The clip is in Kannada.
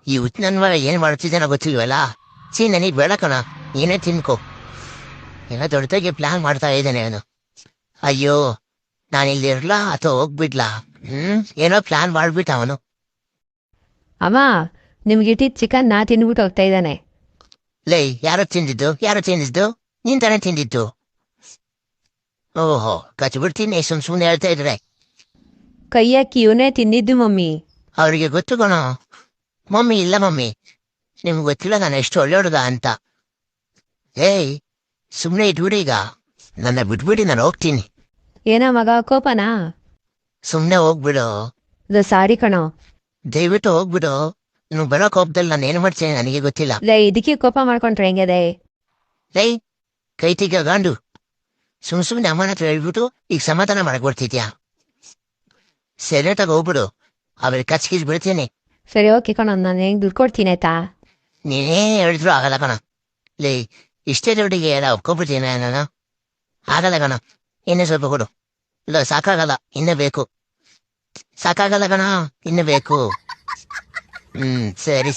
ಈ ಹುಚ್ಚನನ್ವ ಏನ್ ಮಾಡ್ತಿದ್ದಾನೋ ಗೊತ್ತಿಲ್ವಲ್ಲ. ನನಗ್ ಬೇಡ ಕಣ, ಏನೇ ತಿನ್ಕೋ. ಏನೋ ದೊಡ್ಡದಾಗಿ ಪ್ಲಾನ್ ಮಾಡ್ತಾ ಇದ್ದಾನೆ ಅವನು. ಅಯ್ಯೋ, ನಾನಿಲ್ಲಿ ಇರ್ಲಾ ಅಥವಾ ಹೋಗ್ಬಿಡ್ಲಾ? ಏನೋ ಪ್ಲಾನ್ ಮಾಡ್ಬಿಟ್ಟ ಅವನು. ಅಮ್ಮ, ನಿಮ್ಗಿಟ್ಟಿದ್ ಚಿಕನ್ ತಿಂದ್ಬಿಟ್ಟು ಹೋಗ್ತಾ ಇದ್ದಾನೆ. ಲೈ, ಯಾರೋ ತಿಂದಿದ್ದು? ನೀನ್ ತಾನೇ ತಿಂದಿದ್ದು. ಓಹೋ, ಕಚ್ಬಿಡ್ತೀನಿ ಸುಮ್ನೆ ಹೇಳ್ತಾ ಇದ್ರೆ. ಕೈ ಹಾಕಿ ಇವನೇ ತಿಂದಿದ್ದು ಮಮ್ಮಿ. ಅವ್ರಿಗೆ ಗೊತ್ತು ಕಣ. ಮಮ್ಮಿ ಇಲ್ಲ ಮಮ್ಮಿ, ನಿಮ್ಗೆ ಗೊತ್ತಿಲ್ಲ ನಾನು ಎಷ್ಟು ಒಳ್ಳೆ ಹುಡುಗ ಅಂತ. ಏಯ್, ಸುಮ್ಮನೆ ಇಟ್ಬಿಡಿ ಈಗ. ನನ್ನ ಬಿಟ್ಬಿಡಿ, ನಾನು ಹೋಗ್ತೀನಿ. ಏನೋ ಮಗ, ಕೋಪನಾ? ಸುಮ್ಮನೆ ಹೋಗ್ಬಿಡು. ಅದು ಸಾರಿ ಕಣೋ. ದಯವಿಟ್ಟು ಹೋಗ್ಬಿಡು. ನೀವು ಬರೋ ಕೋಪದಲ್ಲಿ ನಾನು ಏನು ಮಾಡ್ತೀನಿ ನನಗೆ ಗೊತ್ತಿಲ್ಲ. ಇದಕ್ಕೆ ಕೋಪ ಮಾಡ್ಕೊಂಡ್ರೆ ಹೆಂಗಿದೆ? ಲೈ, ಕೈ ತೆಗಿಯೋ ಗಾಂಡು. ಸುಮ್ಮನೆ ಅಮ್ಮನ ಹತ್ರ ಹೇಳ್ಬಿಟ್ಟು ಈಗ ಸಮಾಧಾನ ಮಾಡಕ್ ಬರ್ತಿದ್ಯಾ? ಸೆಲೆಟಾಗಿ ಹೋಗ್ಬಿಡು, ಅವ್ರಿಗೆ ಕಚ್ಕಿಸ್ ಬಿಡ್ತೀನಿ. ಸರಿ, ಓಕೆ ಕಣೋ, ನಾನು ಹೆಂಗ್ ದುಡ್ಡು ಕೊಡ್ತೀನಿ ಆಯ್ತಾ? ನೀನೇ ಹೇಳಿದ್ರು ಆಗಲ್ಲ ಕಣ. ಲೇ, ಇಷ್ಟೇ ದುಡ್ಡಿಗೆ ಎಲ್ಲ ಒಪ್ಕೊಬಿಡ್ತೀನಿ ನಾನು. ಆಗಲ್ಲ ಕಣ, ಇನ್ನೇ ಸ್ವಲ್ಪ ಕೊಡು. ಇಲ್ಲ, ಸಾಕಾಗಲ್ಲ, ಇನ್ನೂ ಬೇಕು. ಸಾಕಾಗಲ್ಲ ಕಣ, ಇನ್ನೂ ಬೇಕು. ಸರಿ.